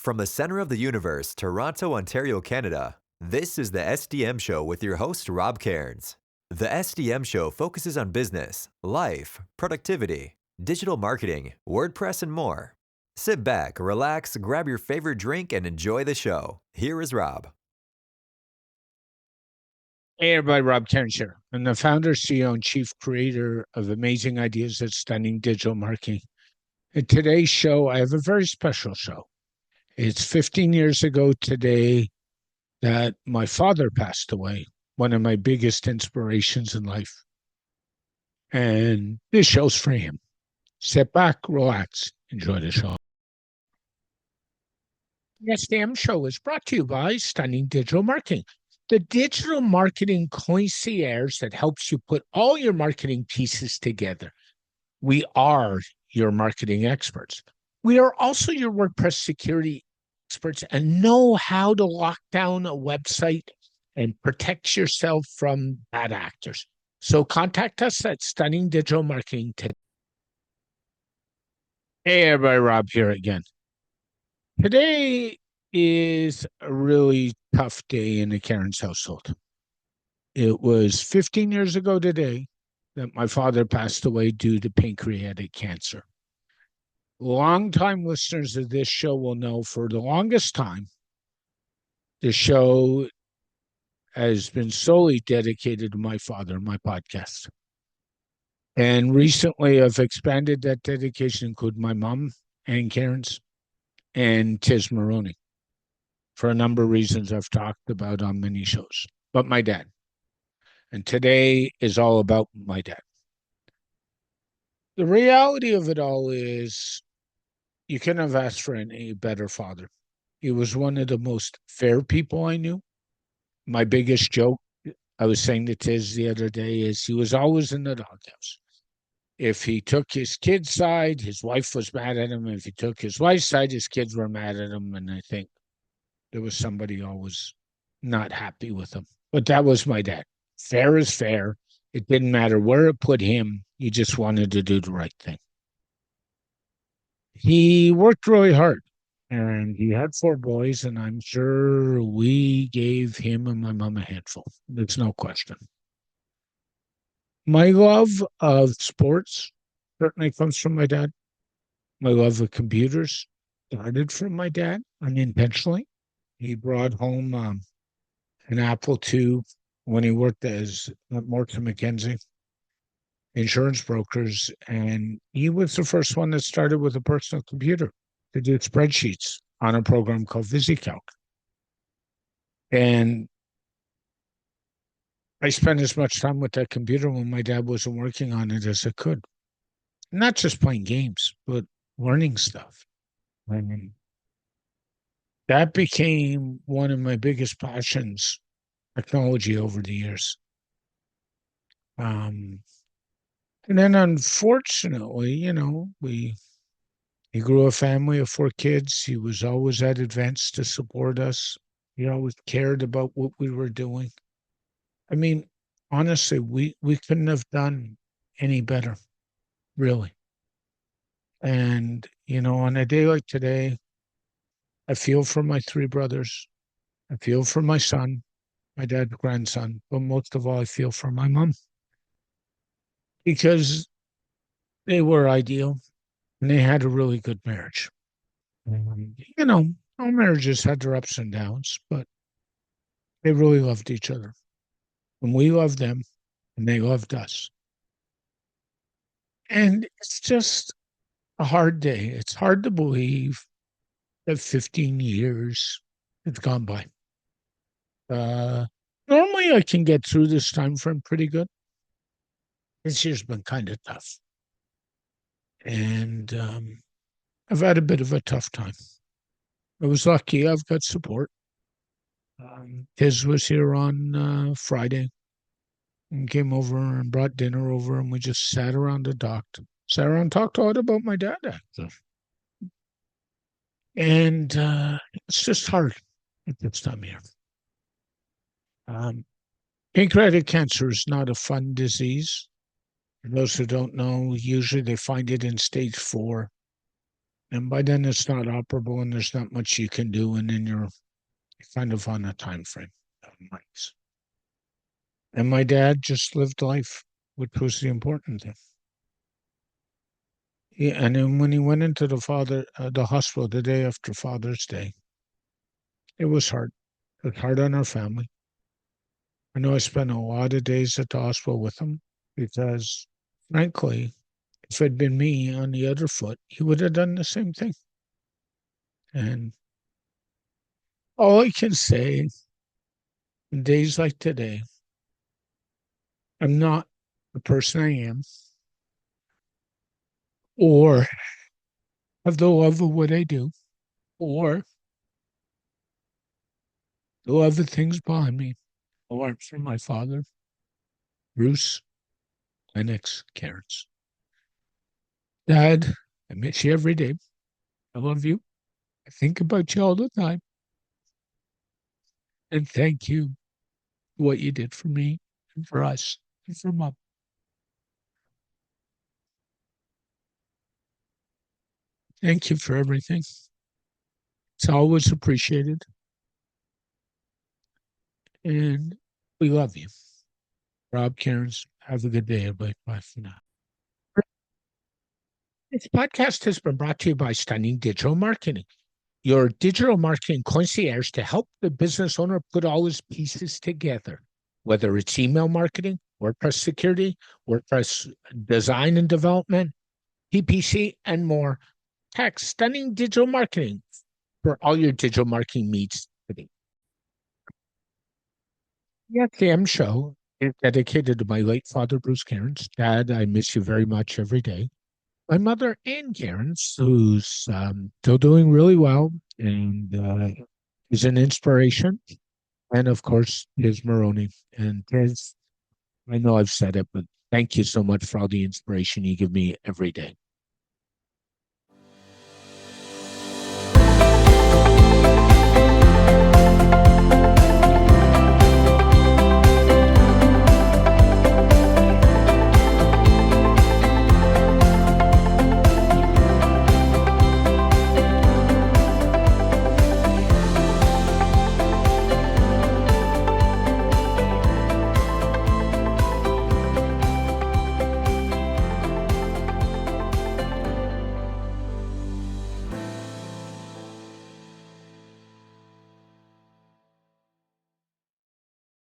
From the center of the universe, Toronto, Ontario, Canada, this is the SDM Show with your host, Rob Cairns. The SDM Show focuses on business, life, productivity, digital marketing, WordPress, and more. Sit back, relax, grab your favorite drink, and enjoy the show. Here is Rob. Hey everybody, Rob Cairns here. I'm the founder, CEO, and chief creator of Amazing Ideas at Stunning Digital Marketing. In today's show, I have a very special show. It's 15 years ago today that my father passed away, one of my biggest inspirations in life. And this show's for him. Sit back, relax, enjoy the show. The SDM Show is brought to you by Stunning Digital Marketing, the digital marketing concierge that helps you put all your marketing pieces together. We are your marketing experts. We are also your WordPress security experts and know how to lock down a website and protect yourself from bad actors. So contact us at Stunning Digital Marketing today. Hey everybody, Rob here again. Today is a really tough day in the Cairns household. It was 15 years ago today that my father passed away due to pancreatic cancer. Longtime listeners of this show will know for the longest time, the show has been solely dedicated to my father, my podcast. And recently I've expanded that dedication to include my mom, Ann Cairns, and Tiz Maroney, for a number of reasons I've talked about on many shows, but my dad. And today is all about my dad. The reality of it all is you couldn't have asked for any better father. He was one of the most fair people I knew. My biggest joke, I was saying to Tiz the other day, is he was always in the doghouse. If he took his kid's side, his wife was mad at him. If he took his wife's side, his kids were mad at him. And I think there was somebody always not happy with him. But that was my dad. Fair is fair. It didn't matter where it put him. He just wanted to do the right thing. He worked really hard, and he had 4 boys, and I'm sure we gave him and my mom a handful. There's no question. My love of sports certainly comes from my dad. My love of computers started from my dad unintentionally. He brought home an Apple II when he worked as Morton McKenzie insurance brokers, and he was the first one that started with a personal computer to do spreadsheets on a program called VisiCalc. And I spent as much time with that computer when my dad wasn't working on it as I could. Not just playing games, but learning stuff. I mean, that became one of my biggest passions, technology over the years. And then unfortunately, he grew a family of 4 kids. He was always at events to support us. He always cared about what we were doing. I mean, honestly, we couldn't have done any better, really. And, on a day like today, I feel for my 3 brothers. I feel for my son, my dad's grandson, but most of all, I feel for my mom. Because they were ideal and they had a really good marriage. All marriages had their ups and downs, but they really loved each other. And we loved them and they loved us. And it's just a hard day. It's hard to believe that 15 years have gone by. Normally I can get through this time frame pretty good. This year's been kind of tough. And I've had a bit of a tough time. I was lucky. I've got support. Tiz was here on Friday and came over and brought dinner over, and we just sat around and talked. Sat around and talked a lot about my dad, actually. And it's just hard at this time of year. Pancreatic cancer is not a fun disease. For those who don't know, usually they find it in stage 4. And by then it's not operable and there's not much you can do. And then you're kind of on a time frame. And my dad just lived life, which was the important thing. Yeah, and then when he went into the hospital the day after Father's Day, it was hard. It was hard on our family. I know I spent a lot of days at the hospital with him because, frankly, if it had been me on the other foot, he would have done the same thing. And all I can say in days like today, I'm not the person I am or have the love of what I do or the love of things behind me or from my father, Bruce Lennox Cairns. Dad, I miss you every day. I love you. I think about you all the time. And thank you for what you did for me and for us and for Mom. Thank you for everything. It's always appreciated. And we love you. Rob Cairns, have a good day, everybody. Bye for now. This podcast has been brought to you by Stunning Digital Marketing, your digital marketing concierge to help the business owner put all his pieces together, whether it's email marketing, WordPress security, WordPress design and development, PPC, and more. Text Stunning Digital Marketing for all your digital marketing needs today. The SDM show is dedicated to my late father, Bruce Cairns. Dad, I miss you very much every day. My mother, Ann Cairns, who's still doing really well and is an inspiration. And of course, Tiz Maroney. And Tiz, I know I've said it, but thank you so much for all the inspiration you give me every day.